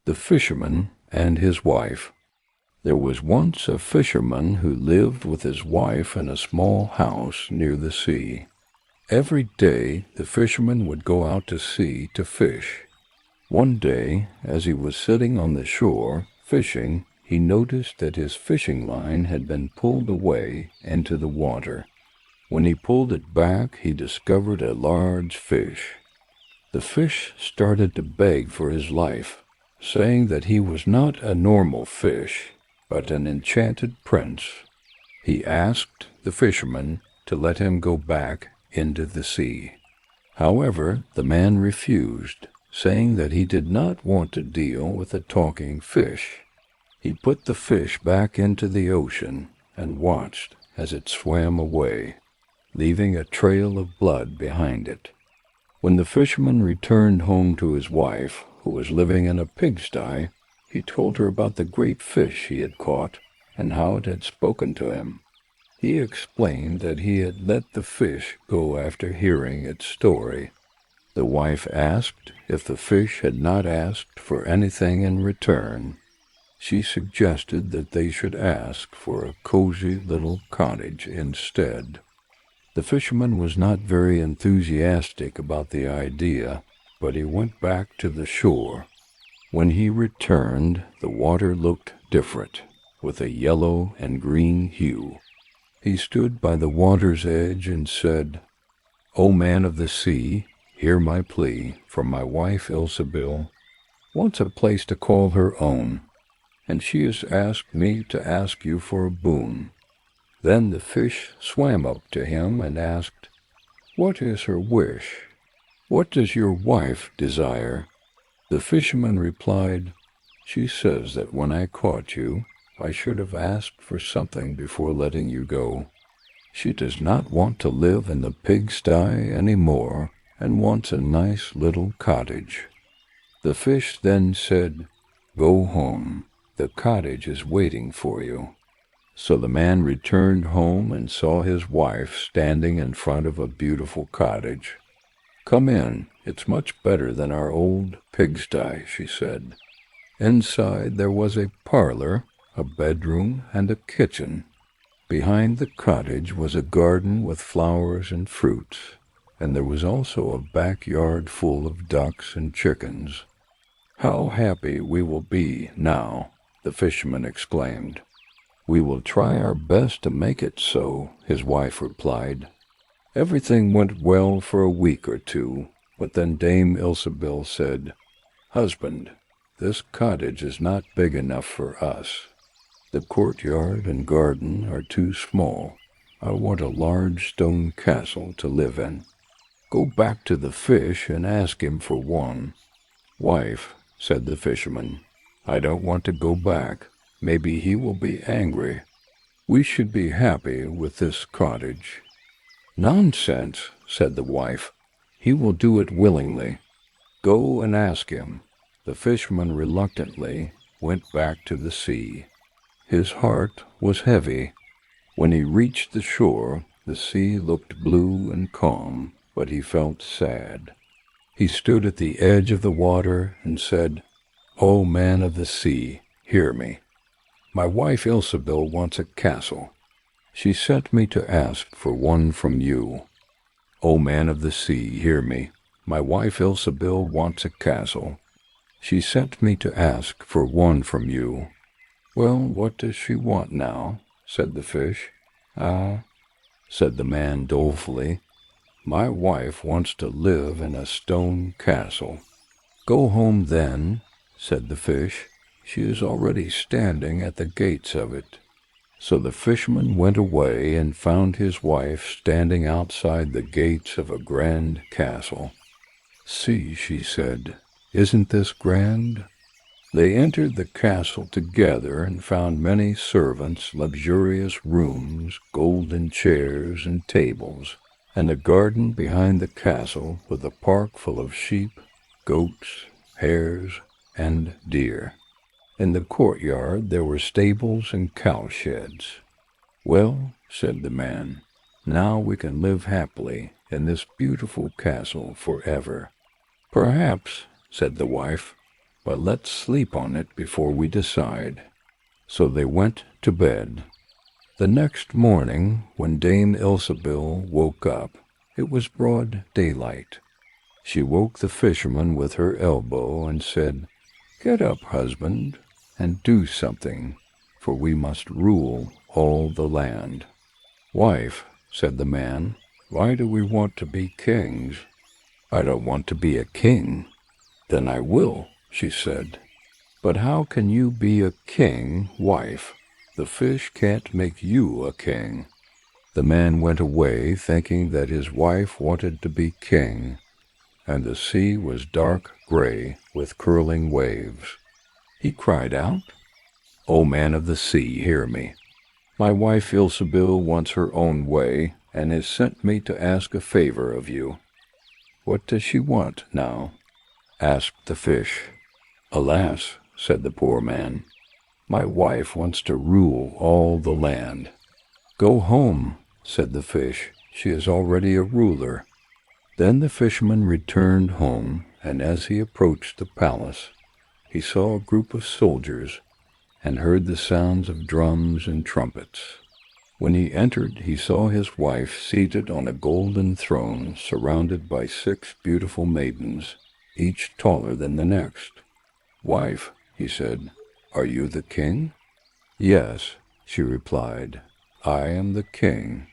The Fisherman and His Wife. There was once a fisherman who lived with his wife in a small house near the sea. Every day the fisherman would go out to sea to fish. One day, as he was sitting on the shore fishing, he noticed that his fishing line had been pulled away into the water. When he pulled it back, he discovered a large fish. The fish started to beg for his life, saying that he was not a normal fish, but an enchanted prince. He asked the fisherman to let him go back into the sea. However, the man refused, saying that he did not want to deal with a talking fish. He put the fish back into the ocean and watched as it swam away, leaving a trail of blood behind it. When the fisherman returned home to his wife, who was living in a pigsty, he told her about the great fish he had caught and how it had spoken to him. He explained that he had let the fish go after hearing its story. The wife asked if the fish had not asked for anything in return. She suggested that they should ask for a cozy little cottage instead. The fisherman was not very enthusiastic about the idea, but he went back to the shore. When he returned, the water looked different, with a yellow and green hue. He stood by the water's edge and said, "O man of the sea, hear my plea, for my wife Ilsebil wants a place to call her own, and she has asked me to ask you for a boon." Then the fish swam up to him and asked, "What is her wish? What does your wife desire?" The fisherman replied, "She says that when I caught you, I should have asked for something before letting you go. She does not want to live in the pigsty any more and wants a nice little cottage." The fish then said, "Go home. The cottage is waiting for you." So the man returned home and saw his wife standing in front of a beautiful cottage. "Come in. It's much better than our old pigsty," she said. Inside there was a parlor, a bedroom, and a kitchen. Behind the cottage was a garden with flowers and fruits, and there was also a backyard full of ducks and chickens. "How happy we will be now," the fisherman exclaimed. "We will try our best to make it so," his wife replied. Everything went well for a week or two, but then Dame Ilsebil said, "Husband, this cottage is not big enough for us. The courtyard and garden are too small. I want a large stone castle to live in. Go back to the fish and ask him for one." "Wife," said the fisherman, "I don't want to go back. Maybe he will be angry. We should be happy with this cottage." "Nonsense," said the wife. "He will do it willingly. Go and ask him." The fisherman reluctantly went back to the sea. His heart was heavy. When he reached the shore, the sea looked blue and calm, but he felt sad. He stood at the edge of the water and said, "O man of the sea, hear me. My wife Ilsebil wants a castle. She sent me to ask for one from you. O man of the sea, hear me. My wife Ilsebil wants a castle. She sent me to ask for one from you." "Well, what does she want now?" said the fish. "Ah," said the man dolefully, "my wife wants to live in a stone castle." "Go home then," said the fish. "She is already standing at the gates of it." So the fisherman went away and found his wife standing outside the gates of a grand castle. "See," she said, "isn't this grand?" They entered the castle together and found many servants, luxurious rooms, golden chairs and tables, and a garden behind the castle with a park full of sheep, goats, hares, and deer. In the courtyard there were stables and cowsheds. "Well," said the man, "now we can live happily in this beautiful castle forever." "Perhaps," said the wife, but let's sleep on it before we decide." So they went to bed. The next morning, when Dame Ilsebill woke up, it was broad daylight. She woke the fisherman with her elbow and said, "Get up, husband, and do something, for we must rule all the land." "Wife," said the man, "why do we want to be kings?" "I don't want to be a king." "Then I will," she said. "But how can you be a king, wife? The fish can't make you a king." The man went away thinking that his wife wanted to be king, and the sea was dark gray with curling waves. He cried out, "O man of the sea, hear me. My wife Ilsebill wants her own way, and has sent me to ask a favor of you." "What does she want now?" asked the fish. "Alas," said the poor man, "my wife wants to rule all the land." "Go home," said the fish. "She is already a ruler." Then the fisherman returned home, and as he approached the palace, he saw a group of soldiers and heard the sounds of drums and trumpets. When he entered, he saw his wife seated on a golden throne surrounded by 6 beautiful maidens, each taller than the next. "Wife," he said, "are you the king?" "Yes," she replied, "I am the king."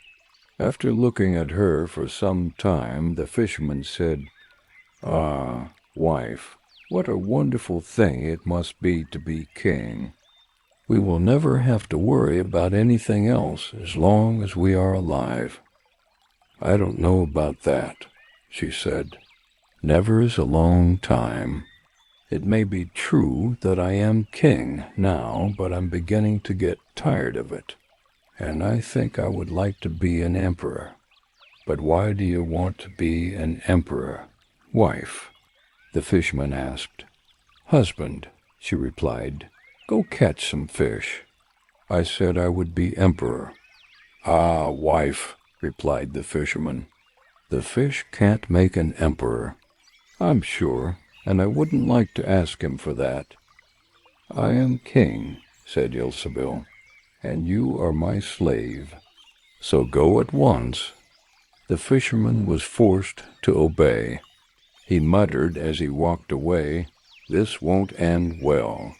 After looking at her for some time, the fisherman said, "Ah, wife, what a wonderful thing it must be to be king. We will never have to worry about anything else as long as we are alive." "I don't know about that," she said. "Never is a long time. It may be true that I am king now, but I'm beginning to get tired of it, and I think I would like to be an emperor." "But why do you want to be an emperor, wife?" the fisherman asked. "Husband," she replied, "go catch some fish." "I said I would be emperor." "Ah, wife," replied the fisherman, "the fish can't make an emperor." "I'm sure, and I wouldn't like to ask him for that." "I am king," said Ilsebill, "and you are my slave. So go at once." The fisherman was forced to obey. He muttered as he walked away, "This won't end well.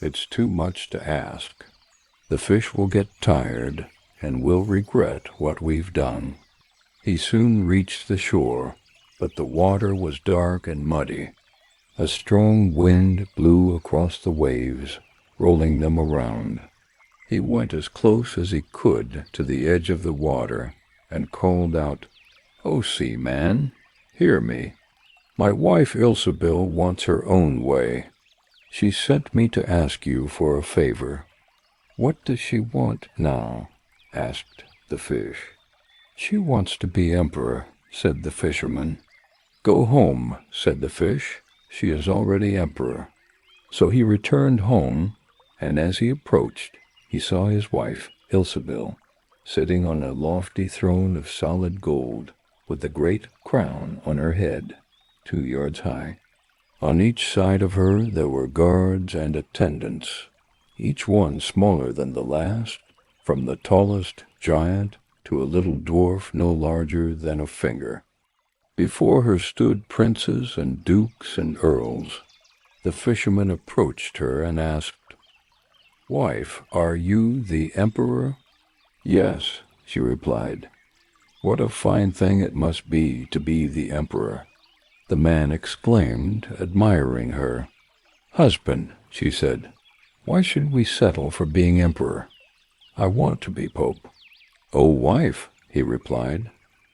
It's too much to ask. The fish will get tired, and will regret what we've done." He soon reached the shore, but the water was dark and muddy. A strong wind blew across the waves, rolling them around. He went as close as he could to the edge of the water and called out, "O sea man, hear me. My wife Ilsebill wants her own way. She sent me to ask you for a favor." "What does she want now?" asked the fish. "She wants to be emperor," said the fisherman. "Go home," said the fish. "She is already emperor." So he returned home, and as he approached, he saw his wife, Ilsebill, sitting on a lofty throne of solid gold, with a great crown on her head, 2 yards high. On each side of her there were guards and attendants, each one smaller than the last, from the tallest giant to a little dwarf no larger than a finger. Before her stood princes and dukes and earls. The fisherman approached her and asked, "Wife, are you the emperor?" "Yes," she replied. "What a fine thing it must be to be the emperor." The man exclaimed, admiring her. "Husband," she said, "why should we settle for being emperor? I want to be pope." "Oh, wife," he replied,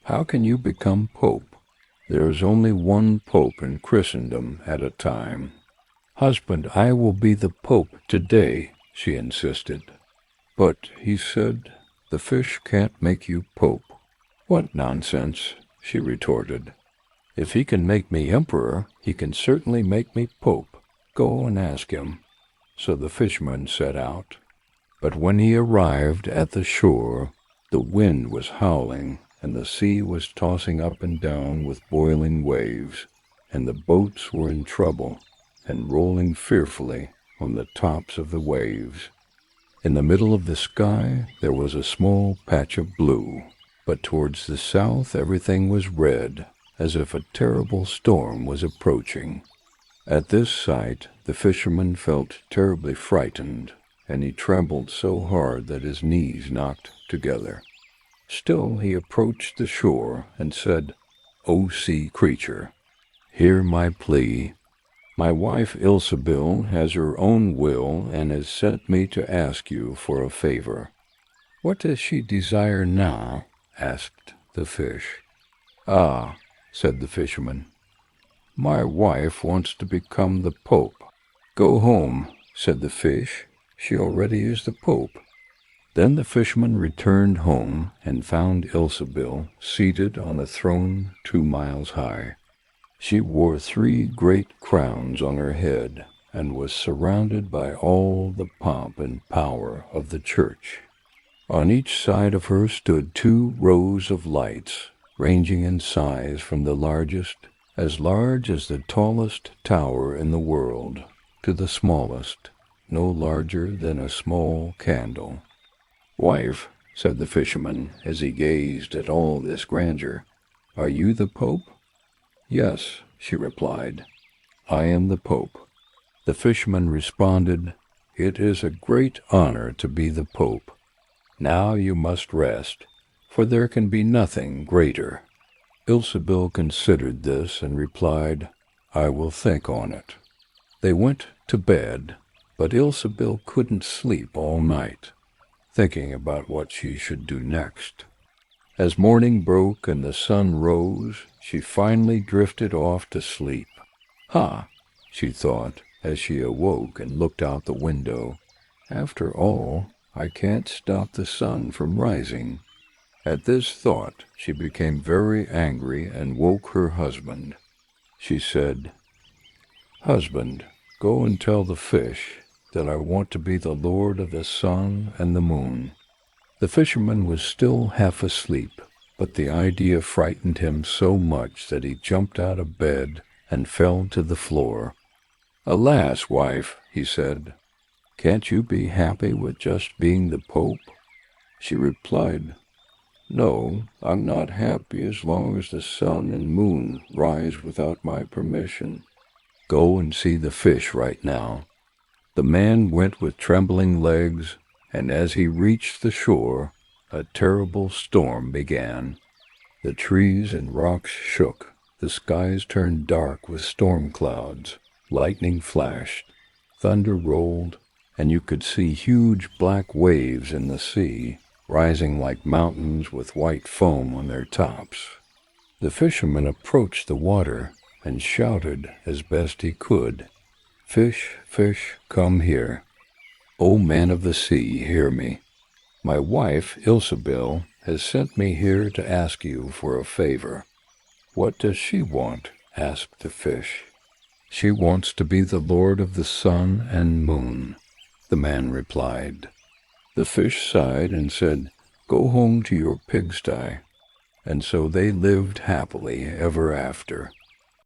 "how can you become pope? There is only one pope in Christendom at a time." "Husband, I will be the pope today," she insisted. "But," he said, "the fish can't make you pope." "What nonsense," she retorted. "If he can make me emperor, he can certainly make me pope. Go and ask him." So the fisherman set out. But when he arrived at the shore, the wind was howling, and the sea was tossing up and down with boiling waves, and the boats were in trouble, and rolling fearfully on the tops of the waves. In the middle of the sky there was a small patch of blue, but towards the south everything was red, as if a terrible storm was approaching. At this sight the fisherman felt terribly frightened, and he trembled so hard that his knees knocked together. Still he approached the shore and said, "O sea creature, hear my plea. My wife Ilsebil has her own will and has sent me to ask you for a favor." "What does she desire now?" asked the fish. "Ah," said the fisherman, "my wife wants to become the Pope." "Go home," said the fish, "she already is the Pope." Then the fisherman returned home and found Ilsebil seated on a throne 2 miles high. She wore 3 great crowns on her head and was surrounded by all the pomp and power of the church. On each side of her stood 2 rows of lights, ranging in size from the largest, as large as the tallest tower in the world, to the smallest, no larger than a small candle. "Wife," said the fisherman as he gazed at all this grandeur, "are you the Pope?" "Yes," she replied, "I am the Pope." The fisherman responded, "It is a great honor to be the Pope. Now you must rest, for there can be nothing greater." Ilsebil considered this and replied, "I will think on it." They went to bed, but Ilsebil couldn't sleep all night, thinking about what she should do next. As morning broke and the sun rose, she finally drifted off to sleep. "Ha!" she thought as she awoke and looked out the window. "After all, I can't stop the sun from rising." At this thought she became very angry and woke her husband. She said, "Husband, go and tell the fish that I want to be the lord of the sun and the moon." The fisherman was still half asleep, but the idea frightened him so much that he jumped out of bed and fell to the floor. "Alas, wife," he said, "can't you be happy with just being the Pope?" She replied, "No, I'm not happy as long as the sun and moon rise without my permission." "Go and see the fish right now." The man went with trembling legs, and as he reached the shore, a terrible storm began. The trees and rocks shook, the skies turned dark with storm clouds, lightning flashed, thunder rolled, and you could see huge black waves in the sea, rising like mountains with white foam on their tops. The fisherman approached the water and shouted as best he could, "Fish, fish, come here. O man of the sea, hear me. My wife, Ilsebil, has sent me here to ask you for a favor." "What does she want?" asked the fish. "She wants to be the lord of the sun and moon," the man replied. The fish sighed and said, "Go home to your pigsty." And so they lived happily ever after.